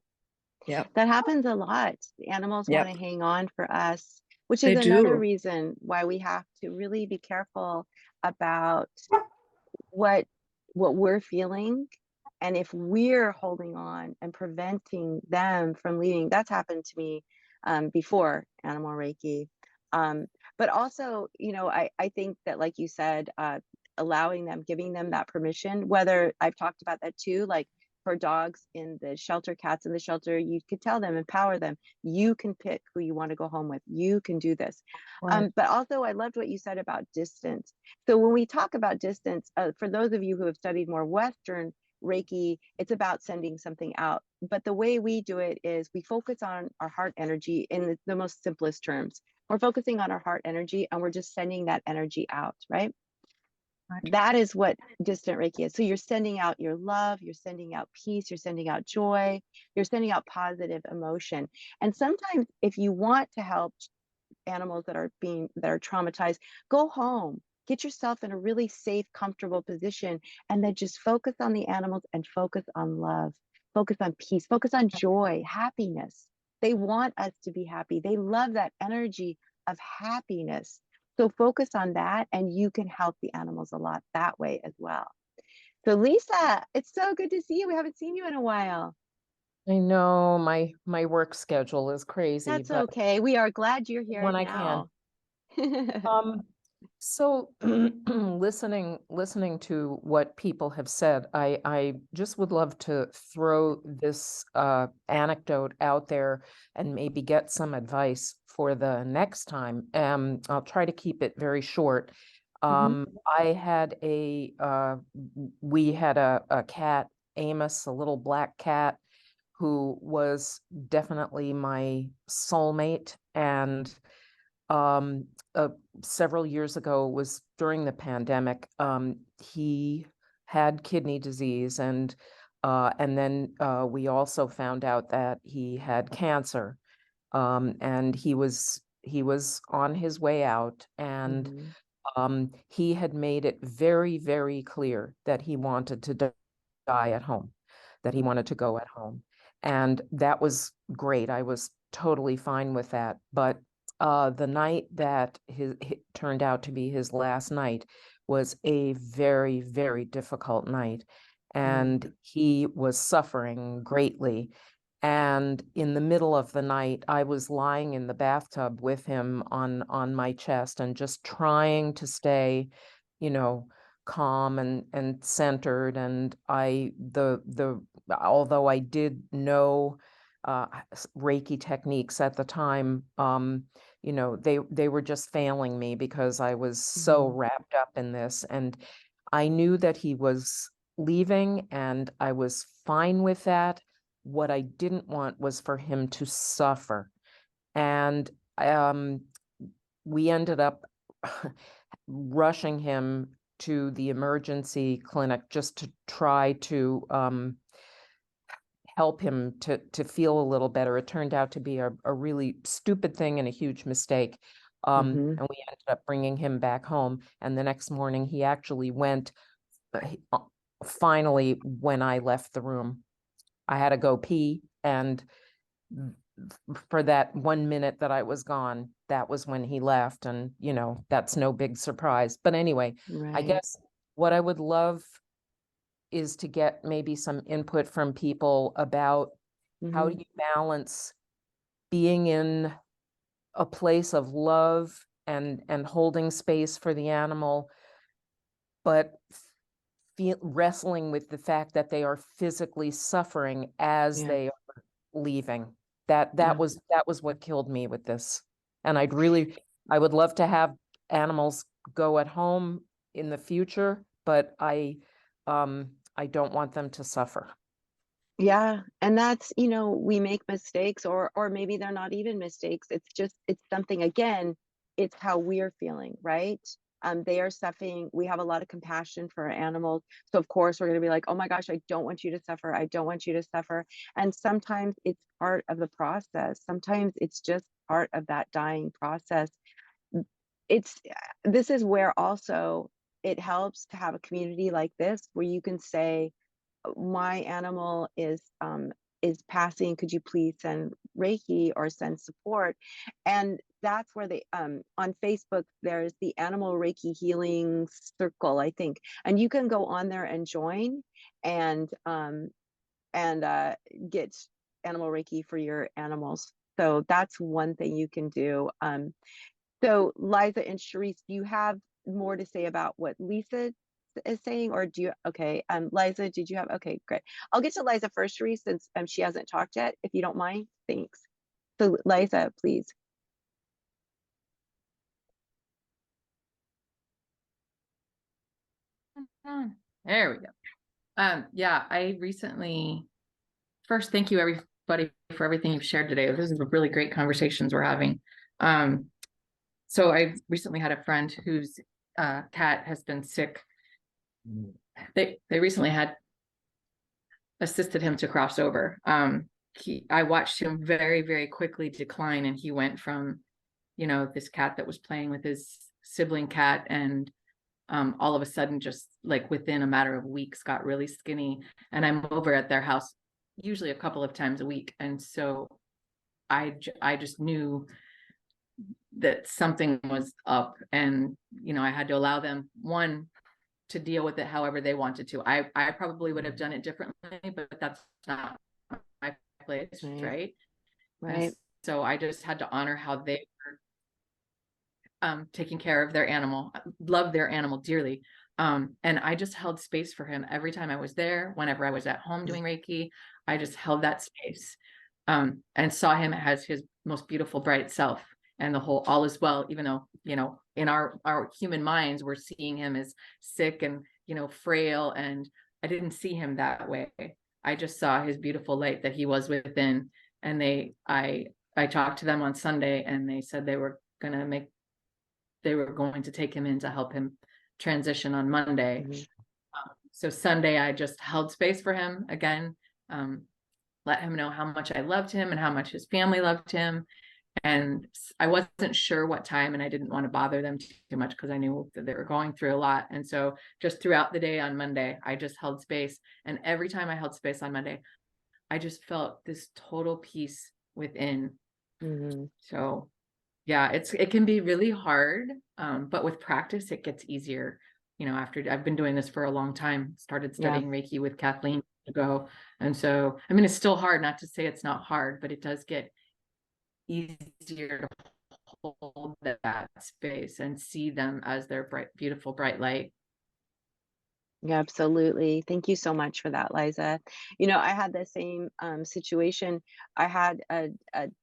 Yeah, That happens a lot. The animals want to hang on for us, which is they another do. reason why we have to really be careful about what we're feeling. And if we're holding on and preventing them from leaving, that's happened to me before animal Reiki. But also, I think that, like you said, allowing them, giving them that permission, whether I've talked about that too, like for dogs in the shelter, cats in the shelter, you could tell them, empower them. You can pick who you want to go home with. You can do this. Right. But also, I loved what you said about distance. So when we talk about distance, for those of you who have studied more Western Reiki, it's about sending something out. But the way we do it is we focus on our heart energy in the most simplest terms. We're focusing on our heart energy and we're just sending that energy out, right? That is what distant Reiki is. So you're sending out your love, you're sending out peace, you're sending out joy, you're sending out positive emotion. And sometimes if you want to help animals that are traumatized, go home, get yourself in a really safe, comfortable position, and then just focus on the animals and focus on love, focus on peace, focus on joy, happiness. They want us to be happy. They love that energy of happiness. So focus on that, and you can help the animals a lot that way as well. So Lisa, it's so good to see you. We haven't seen you in a while. I know my work schedule is crazy, That's but okay. We are glad you're here when I now. can. So listening to what people have said, I just would love to throw this anecdote out there and maybe get some advice for the next time. I'll try to keep it very short. I had we had a cat, Amos, a little black cat, who was definitely my soulmate. And several years ago, was during the pandemic, he had kidney disease, and then we also found out that he had cancer, and he was on his way out, and he had made it very, very clear that he wanted to die at home, that he wanted to go at home. And that was great. I was totally fine with that. But the night that it turned out to be his last night was a very, very difficult night. And he was suffering greatly. And in the middle of the night, I was lying in the bathtub with him on my chest and just trying to stay, calm and centered. And although I did know Reiki techniques at the time, they were just failing me because I was so wrapped up in this. And I knew that he was leaving, and I was fine with that. What I didn't want was for him to suffer. And we ended up rushing him to the emergency clinic just to try to help him to feel a little better. It turned out to be a really stupid thing and a huge mistake. And we ended up bringing him back home. And the next morning, he actually went, finally, when I left the room. I had to go pee, and for that 1 minute that I was gone, that was when he left. And, that's no big surprise. But anyway, I guess what I would love is to get maybe some input from people about how do you balance being in a place of love and holding space for the animal, but wrestling with the fact that they are physically suffering as they are leaving. That was what killed me with this. And I would love to have animals go at home in the future, but I don't want them to suffer. Yeah. And that's, we make mistakes, or maybe they're not even mistakes. It's something, again, it's how we're feeling, right? They are suffering. We have a lot of compassion for our animals. So of course we're going to be like, oh my gosh, I don't want you to suffer. I don't want you to suffer. And sometimes it's part of the process. Sometimes it's just part of that dying process. This is where also it helps to have a community like this, where you can say, my animal is passing, could you please send Reiki or send support? And that's where they on Facebook, there's the Animal Reiki Healing Circle, I think, and you can go on there and join and get animal Reiki for your animals. So that's one thing you can do. So Liza and Sharice, do you have more to say about what Lisa is saying, or do you? Okay, Liza, did you have? Okay, great. I'll get to Liza first, Sharice, since she hasn't talked yet, if you don't mind. Thanks. So Liza, please. There we go. Yeah, I recently, first, thank you everybody for everything you've shared today. This is really great conversations we're having. So I recently had a friend whose cat has been sick. They recently had assisted him to cross over. I watched him very, very quickly decline, and he went from you know, this cat that was playing with his sibling cat, and all of a sudden, just like within a matter of weeks, got really skinny. And I'm over at their house usually a couple of times a week, and so I just knew that something was up, and you know, I had to allow them, one, to deal with it however they wanted to. I probably would have done it differently, but that's not my place, right? Right. And so I just had to honor how they were taking care of their animal, love their animal dearly. And I just held space for him every time I was there. Whenever I was at home doing Reiki, I just held that space, and saw him as his most beautiful, bright self. And the whole all is well, even though, you know, in our human minds, we're seeing him as sick and, you know, frail. And I didn't see him that way. I just saw his beautiful light that he was within. And I talked to them on Sunday, and they said they were going to take him in to help him transition on Monday. So Sunday, I just held space for him again, let him know how much I loved him and how much his family loved him. And I wasn't sure what time, and I didn't want to bother them too much because I knew that they were going through a lot. And so just throughout the day on Monday, I just held space. And every time I held space on Monday, I just felt this total peace within. So yeah, it can be really hard, but with practice, it gets easier. You know, after I've been doing this for a long time, started studying Reiki with Kathleen ago. And so, I mean, it's still hard, not to say it's not hard, but it does get easier to hold that space and see them as their bright, beautiful, bright light. Yeah, absolutely. Thank you so much for that, Liza. You know, I had the same situation. I had a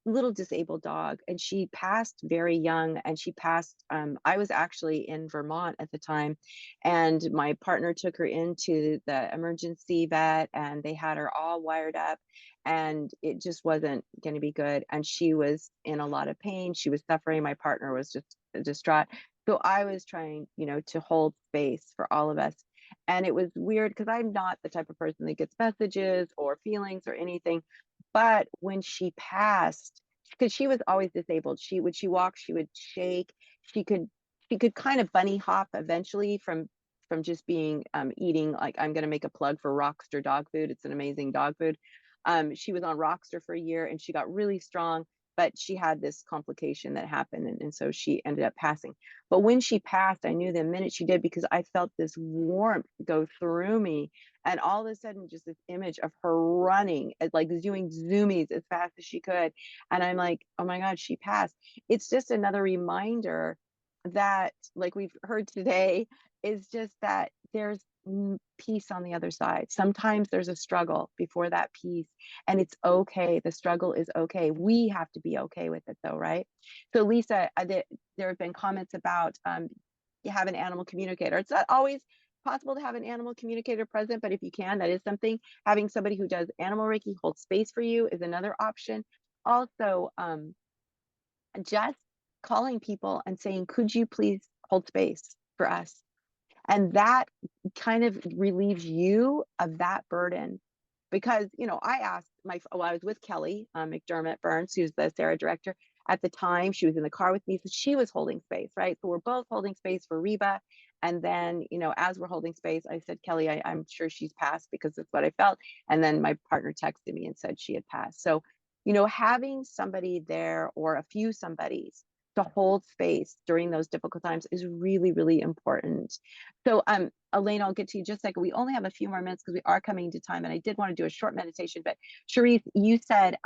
little disabled dog, and she passed very young. And she passed, I was actually in Vermont at the time, and my partner took her into the emergency vet, and they had her all wired up, and it just wasn't going to be good. And she was in a lot of pain. She was suffering. My partner was just distraught. So I was trying, you know, to hold space for all of us. And it was weird because I'm not the type of person that gets messages or feelings or anything. But when she passed, because she was always disabled, when she walked, she would shake. She could kind of bunny hop eventually from just being eating, like, I'm gonna make a plug for Rockster dog food. It's an amazing dog food. She was on Rockster for a year, and she got really strong, but she had this complication that happened, and so she ended up passing. But when she passed, I knew the minute she did, because I felt this warmth go through me, and all of a sudden, just this image of her running, like doing zoomies as fast as she could, and I'm like, oh my God, she passed. It's just another reminder that, like we've heard today, is just that there's peace on the other side. Sometimes there's a struggle before that peace, and it's okay. The struggle is okay. We have to be okay with it, though, right? So, Lisa, there have been comments about you have an animal communicator. It's not always possible to have an animal communicator present, but if you can, that is something. Having somebody who does animal Reiki hold space for you is another option. Also, just calling people and saying, could you please hold space for us? And that kind of relieves you of that burden. Because, you know, I asked I was with Kelly McDermott Burns, who's the Sarah director at the time. She was in the car with me, so she was holding space, right? So we're both holding space for Reba. And then, you know, as we're holding space, I said, Kelly, I'm sure she's passed, because that's what I felt. And then my partner texted me and said she had passed. So, you know, having somebody there, or a few somebodies, to hold space during those difficult times is really, really important. So, Elaine, I'll get to you just a second. We only have a few more minutes because we are coming to time, and I did want to do a short meditation. But Sharif, you said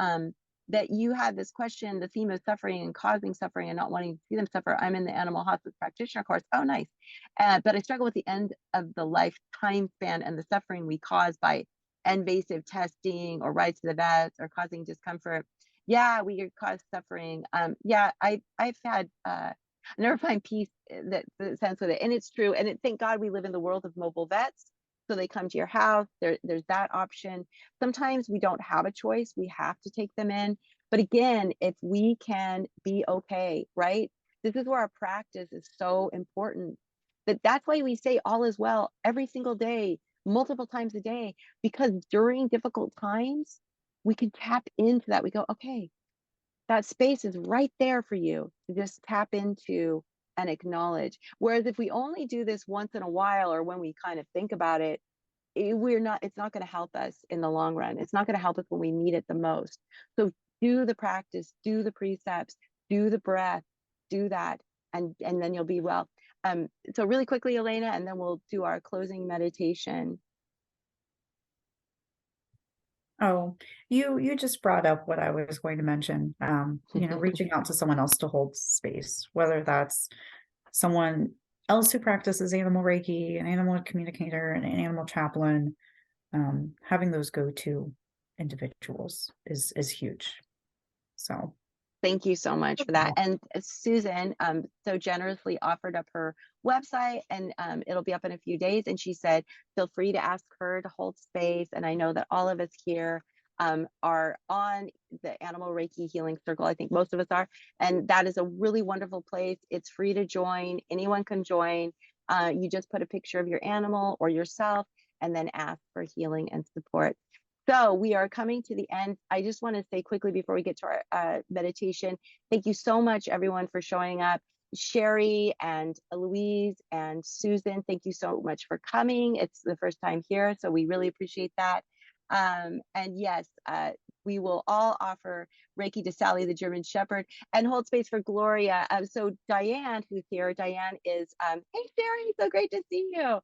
that you had this question, the theme of suffering and causing suffering and not wanting to see them suffer. I'm in the animal hospice practitioner course. Oh, nice. But I struggle with the end of the life time span and the suffering we cause by invasive testing or rides to the vets or causing discomfort. Yeah, we cause suffering. Yeah, I've had I never find peace that sense with it, and it's true. And thank God we live in the world of mobile vets, so they come to your house. There's that option. Sometimes we don't have a choice; we have to take them in. But again, if we can be okay, right? This is where our practice is so important. That's why we say all is well every single day, multiple times a day, because during difficult times, we can tap into that. We go, okay, That space is right there for you to just tap into and acknowledge. Whereas if we only do this once in a while, or when we kind of think about it, it's not going to help us in the long run. It's not going to help us when we need it the most. So do the practice, do the precepts, do the breath, do that, and then you'll be well. So really quickly, Elena, and then we'll do our closing meditation. Oh, you just brought up what I was going to mention. Reaching out to someone else to hold space, whether that's someone else who practices animal Reiki, an animal communicator, an animal chaplain. Having those go-to individuals is huge. So thank you so much for that. And Susan so generously offered up her website, and it'll be up in a few days. And she said, feel free to ask her to hold space. And I know that all of us here are on the Animal Reiki Healing Circle. I think most of us are. And that is a really wonderful place. It's free to join. Anyone can join. You just put a picture of your animal or yourself and then ask for healing and support. So we are coming to the end. I just want to say quickly before we get to our meditation, thank you so much, everyone, for showing up. Sherry and Louise and Susan, thank you so much for coming. It's the first time here, so we really appreciate that. And yes, we will all offer Reiki to Sally, the German Shepherd, and hold space for Gloria. So Diane, who's here, Diane is, hey Sherry, so great to see you.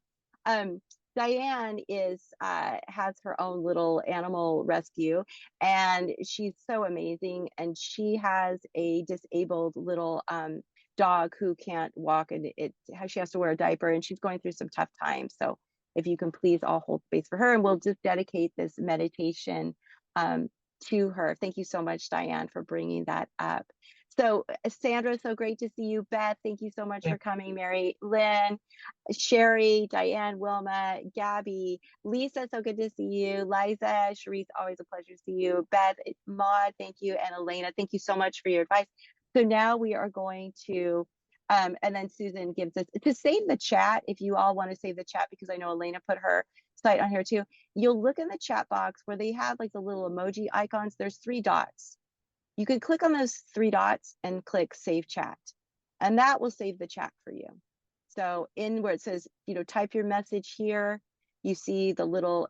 Diane has her own little animal rescue, and she's so amazing. And she has a disabled little dog who can't walk, and she has to wear a diaper, and she's going through some tough times. So if you can please all hold space for her, and we'll just dedicate this meditation to her. Thank you so much, Diane, for bringing that up. So Sandra, so great to see you. Beth, thank you so much for coming. Mary Lynn, Sherry, Diane, Wilma, Gabby, Lisa, so good to see you. Liza, Sharice, always a pleasure to see you. Beth, Maud, thank you. And Elena, thank you so much for your advice. So now we are going to, and then Susan gives us, to save the chat, if you all want to save the chat, because I know Elena put her site on here too, you'll look in the chat box where they have like the little emoji icons. There's 3 dots. You can click on those 3 dots and click save chat, and that will save the chat for you. So in where it says, type your message here, you see the little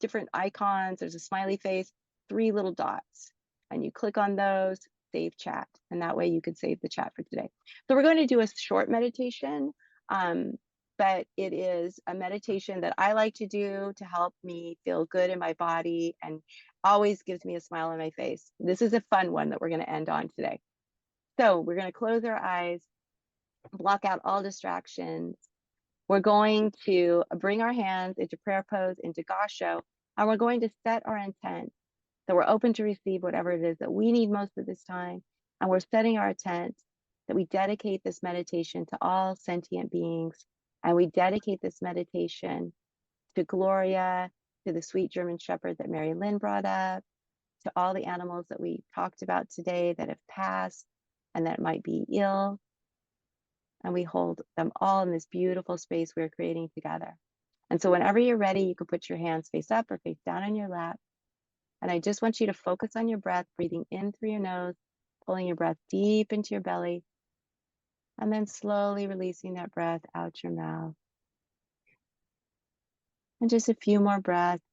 different icons. There's a smiley face, 3 little dots, and you click on those, save chat, and that way you can save the chat for today. So we're going to do a short meditation, but it is a meditation that I like to do to help me feel good in my body and always gives me a smile on my face. This is a fun one that we're going to end on today. So we're going to close our eyes, block out all distractions. We're going to bring our hands into prayer pose, into Gasho, and we're going to set our intent. So we're open to receive whatever it is that we need most of this time. And we're setting our intent that we dedicate this meditation to all sentient beings. And we dedicate this meditation to Gloria, to the sweet German Shepherd that Mary Lynn brought up, to all the animals that we talked about today that have passed and that might be ill. And we hold them all in this beautiful space we're creating together. And so whenever you're ready, you can put your hands face up or face down on your lap. And I just want you to focus on your breath, breathing in through your nose, pulling your breath deep into your belly, and then slowly releasing that breath out your mouth. And just a few more breaths,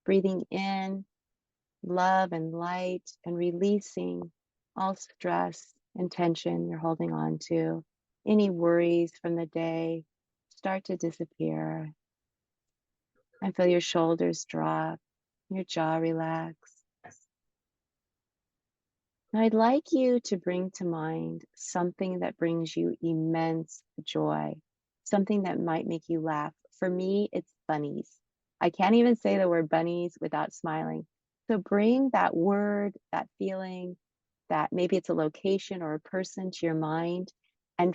breathing in love and light, and releasing all stress and tension you're holding on to. Any worries from the day start to disappear. And feel your shoulders drop, your jaw relax. Now I'd like you to bring to mind something that brings you immense joy, something that might make you laugh. For me, it's bunnies. I can't even say the word bunnies without smiling. So bring that word, that feeling, that maybe it's a location or a person to your mind, and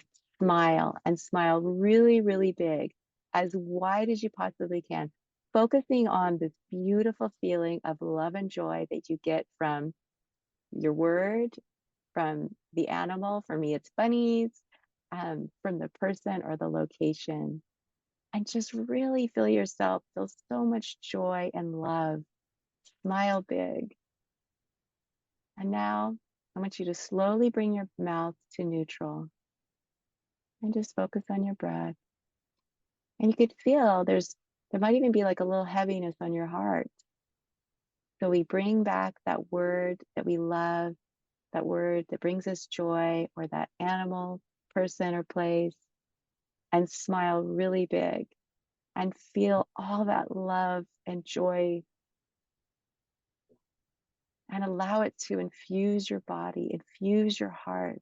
smile really, really big, as wide as you possibly can, focusing on this beautiful feeling of love and joy that you get from your word, from the animal. For me, it's bunnies, from the person or the location. And just really feel yourself, feel so much joy and love. Smile big. And now I want you to slowly bring your mouth to neutral and just focus on your breath. And you could feel there might even be like a little heaviness on your heart. So we bring back that word that we love, that word that brings us joy, or that animal, person, or place, and smile really big and feel all that love and joy, and allow it to infuse your body, infuse your heart,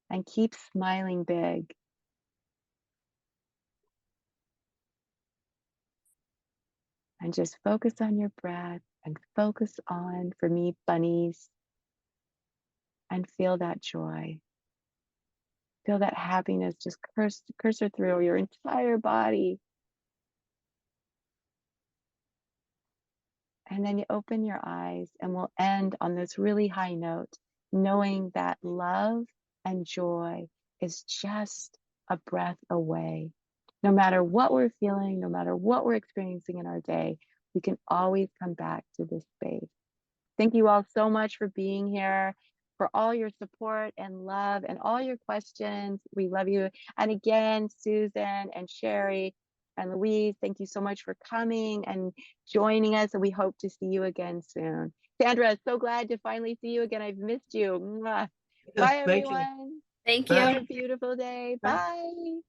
and keep smiling big. And just focus on your breath and focus on, for me, bunnies, and feel that joy. Feel that happiness just cursor through your entire body. And then you open your eyes, and we'll end on this really high note, knowing that love and joy is just a breath away. No matter what we're feeling, no matter what we're experiencing in our day, we can always come back to this space. Thank you all so much for being here, for all your support and love and all your questions. We love you. And again, Susan and Sherry and Louise, thank you so much for coming and joining us. And we hope to see you again soon. Sandra, so glad to finally see you again. I've missed you. Mwah. Bye, Thank you. everyone. Thank Bye. you. Have a beautiful day. Bye. Bye.